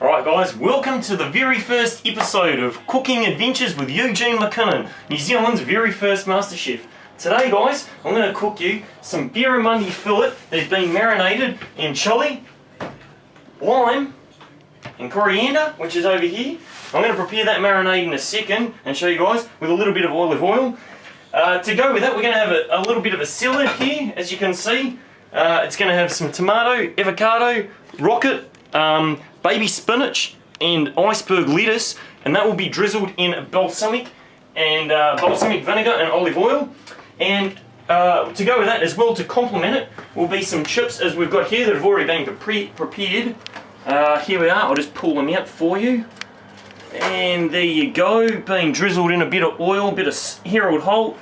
Alright guys, welcome to the very first episode of Cooking Adventures with Eugene McKunnon, New Zealand's very first master chef. Today guys, I'm going to cook you some barramundi fillet that's been marinated in chilli, lime and coriander, which is over here. I'm going to prepare that marinade in a second and show you guys with a little bit of olive oil. To go with that, we're going to have a little bit of a salad here, as you can see. It's going to have some tomato, avocado, rocket, baby spinach and iceberg lettuce, and that will be drizzled in balsamic vinegar and olive oil. And to go with that as well, to complement it, will be some chips as we've got here that have already been prepared. Here we are, I'll just pull them out for you. And there you go, being drizzled in a bit of oil, a bit of Harold Holt.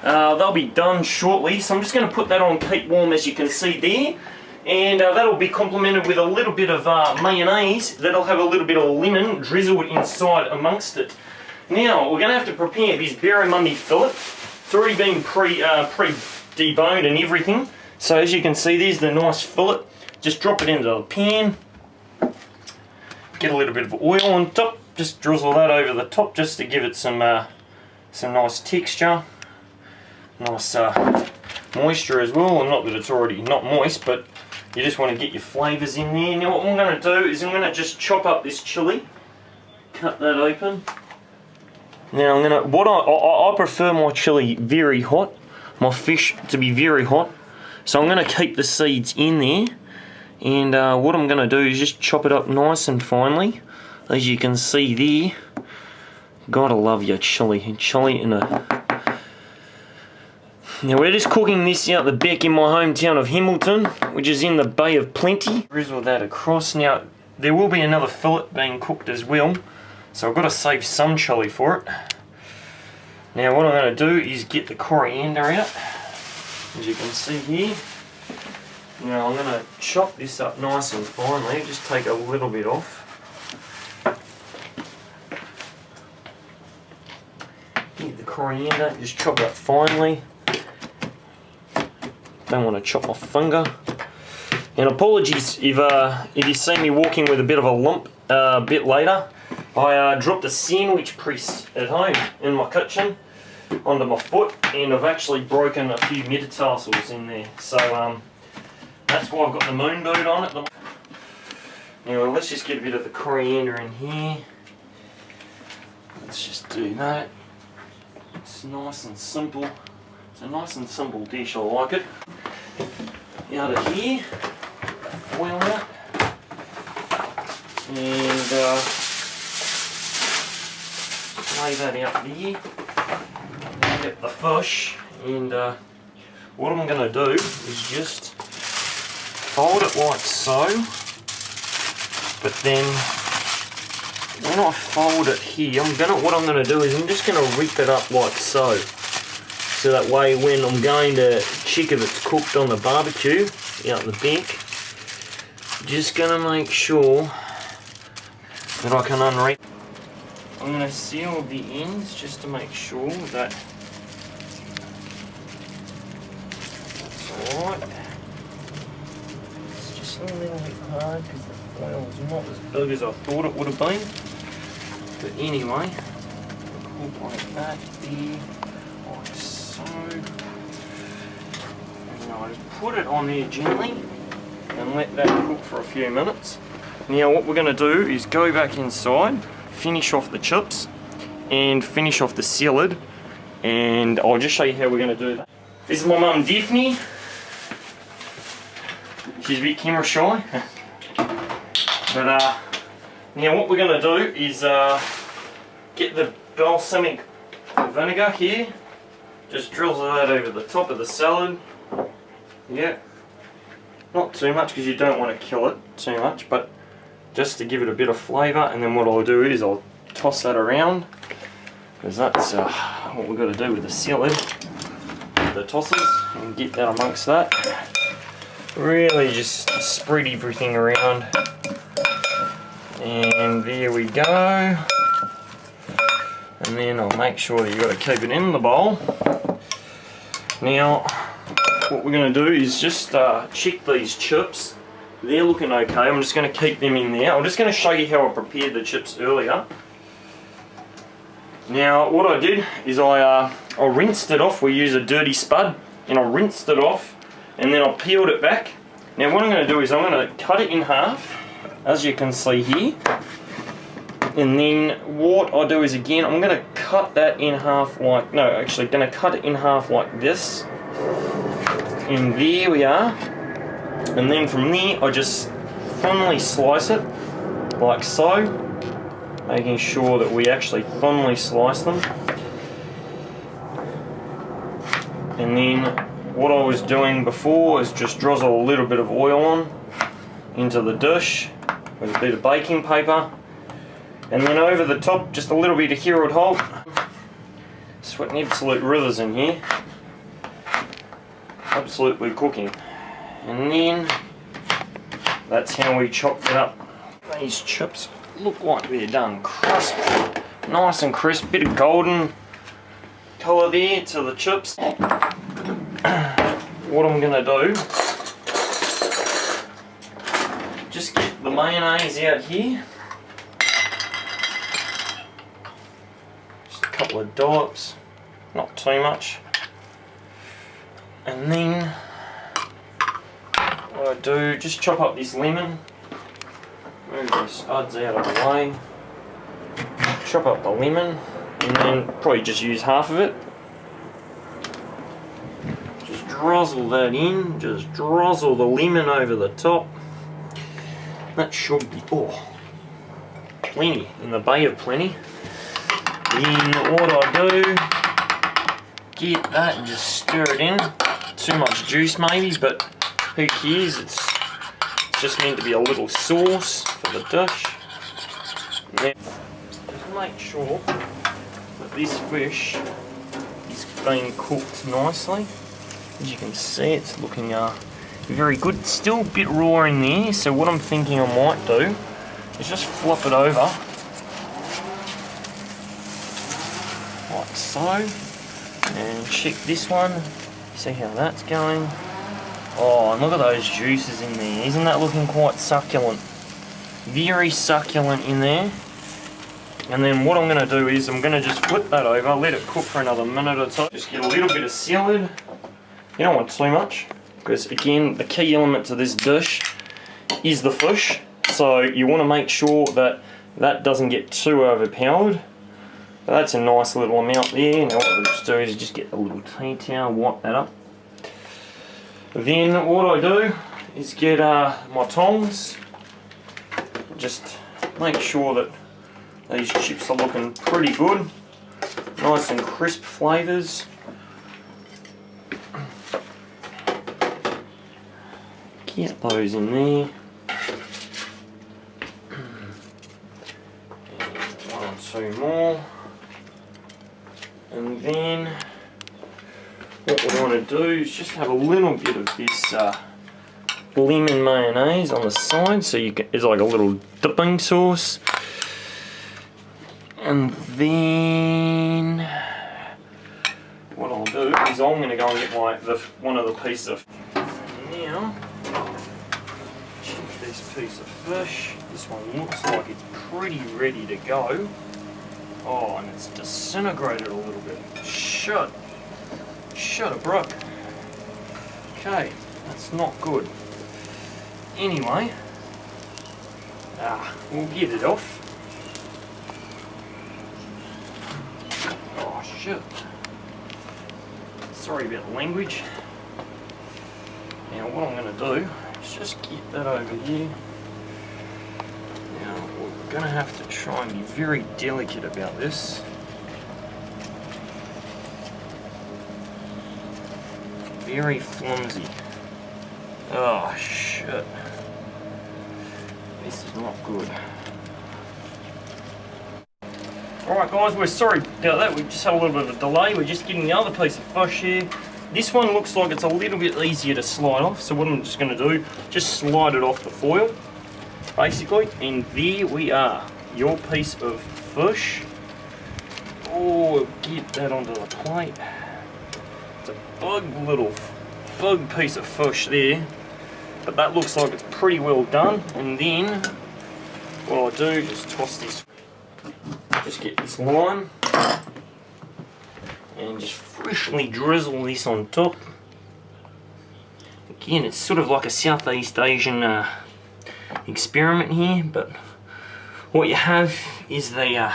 They'll be done shortly, so I'm just going to put that on keep warm, as you can see there. And that'll be complemented with a little bit of mayonnaise that'll have a little bit of lemon drizzled inside amongst it. Now we're going to have to prepare this barramundi fillet. It's already been pre-deboned and everything. So as you can see, there's the nice fillet. Just drop it into the pan. Get a little bit of oil on top. Just drizzle that over the top just to give it some nice texture. Nice moisture as well. And not that it's already not moist, but you just want to get your flavours in there. Now what I'm going to do is I'm going to just chop up this chilli. Cut that open. Now I'm going to, I prefer my chilli very hot. My fish to be very hot. So I'm going to keep the seeds in there. And what I'm going to do is just chop it up nice and finely. As you can see there. Gotta love your chilli. Chilli in a... Now we're just cooking this out the back in my hometown of Hamilton, which is in the Bay of Plenty. Drizzle that across. Now there will be another fillet being cooked as well, so I've got to save some chilli for it. Now what I'm going to do is get the coriander out, as you can see here. Now I'm going to chop this up nice and finely, just take a little bit off. Get the coriander, just chop it up finely. Don't want to chop my finger. And apologies if you see me walking with a bit of a lump a bit later. I dropped a sandwich press at home in my kitchen onto my foot, and I've actually broken a few metatarsals in there. So that's why I've got the moon boot on it. Now let's just get a bit of the coriander in here. Let's just do that. It's nice and simple. It's a nice and simple dish, I like it. Out of here, oil out, and lay that out there. Get the fish, and what I'm going to do is just fold it like so, but then when I fold it here, what I'm going to do is I'm just going to rip it up like so. So that way when I'm going to check if it's cooked on the barbecue out the back, just going to make sure that I can unwrap. I'm going to seal the ends just to make sure that that's alright. It's just a little bit hard because the foil is not as big as I thought it would have been. But anyway, cook like that there. And I'll just put it on there gently and let that cook for a few minutes. Now what we're going to do is go back inside, finish off the chips and finish off the salad, and I'll just show you how we're going to do that. This is my mum Daphne. She's a bit camera shy. But now what we're going to do is get the balsamic vinegar here. Just drizzle that over the top of the salad. Yeah, not too much because you don't want to kill it too much, but just to give it a bit of flavour. And then what I'll do is I'll toss that around, because that's what we've got to do with the salad. The tossers, and get that amongst that. Really just spread everything around. And there we go. And then I'll make sure that you've got to keep it in the bowl. Now, what we're going to do is just check these chips they're looking okay. I'm just going to keep them in there. I'm just going to show you how I prepared the chips earlier. Now what I did is I rinsed it off. We use a dirty spud, and I rinsed it off, and then I peeled it back. Now what I'm going to do is I'm going to cut it in half, as you can see here. And then what I do is, again, I'm going to cut that in half like, no, actually going to cut it in half like this. And there we are. And then from there I just thinly slice it like so, making sure that we actually thinly slice them. And then what I was doing before is just drizzle a little bit of oil on into the dish with a bit of baking paper. And then over the top, just a little bit of Herald Holt. Sweating absolute rivers in here. Absolutely cooking. And then, that's how we chopped it up. These chips look like they're done crisp. Nice and crisp, bit of golden colour there to the chips. What I'm going to do, just get the mayonnaise out here. Couple of dollops, not too much, and then what I do, just chop up this lemon, move the spuds out of the way, chop up the lemon, and then probably just use half of it, just drizzle that in, just drizzle the lemon over the top. That should be, oh, plenty, in the bay of plenty. Then what I do, get that and just stir it in. Too much juice maybe, but who cares? It's just meant to be a little sauce for the dish. Now, just make sure that this fish is being cooked nicely. As you can see, it's looking very good. It's still a bit raw in there, so what I'm thinking I might do is just flop it over like so, and check this one, see how that's going. Oh, and look at those juices in there. Isn't that looking quite succulent? Very succulent in there. And then what I'm going to do is I'm going to just flip that over, let it cook for another minute or so. Just get a little bit of salad. You don't want too much, because again, the key element to this dish is the fish. So you want to make sure that that doesn't get too overpowered. But that's a nice little amount there. Now what we'll just do is just get a little tea towel, wipe that up. Then what I do is get my tongs. Just make sure that these chips are looking pretty good. Nice and crisp flavours. Get those in there. And 1 or 2 more. And then what we want to do is just have a little bit of this lemon mayonnaise on the side, so you can, it's like a little dipping sauce. And then what I'll do is I'm going to go and get one of the pieces of. Now, check this piece of fish. This one looks like it's pretty ready to go. Oh, and it's disintegrated a little bit. Shut a brook. Okay, that's not good. Anyway, we'll get it off. Oh shit. Sorry about the language. Now what I'm going to do is just get that over here. Now we're going to have to try and be very delicate about this. Very flimsy. Oh shit. This is not good. Alright guys, we're sorry about that. We just had a little bit of a delay. We're just getting the other piece of fish here. This one looks like it's a little bit easier to slide off. So what I'm just going to do, just slide it off the foil, basically. And there we are. Your piece of fish. Oh, get that onto the plate. It's a big piece of fish there. but that looks like it's pretty well done. And then what I do, just toss this, just get this lime and just freshly drizzle this on top. Again, it's sort of like a Southeast Asian experiment here, but what you have is the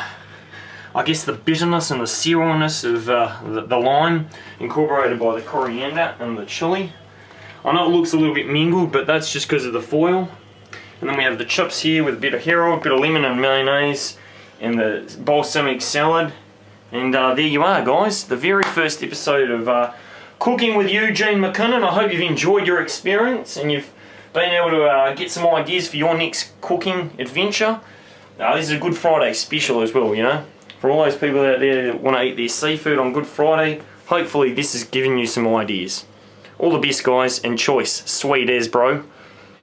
I guess the bitterness and the sourness of the lime incorporated by the coriander and the chili. I know it looks a little bit mingled, but that's just because of the foil. And then we have the chips here with a bit of Herald, a bit of lemon and mayonnaise, and the balsamic salad. And there you are, guys, the very first episode of Cooking with Eugene McKunnon. I hope you've enjoyed your experience and you've been able to get some ideas for your next cooking adventure. This is a Good Friday special as well, you know. For all those people out there that want to eat their seafood on Good Friday, hopefully this has given you some ideas. All the best, guys, and choice. Sweet as, bro.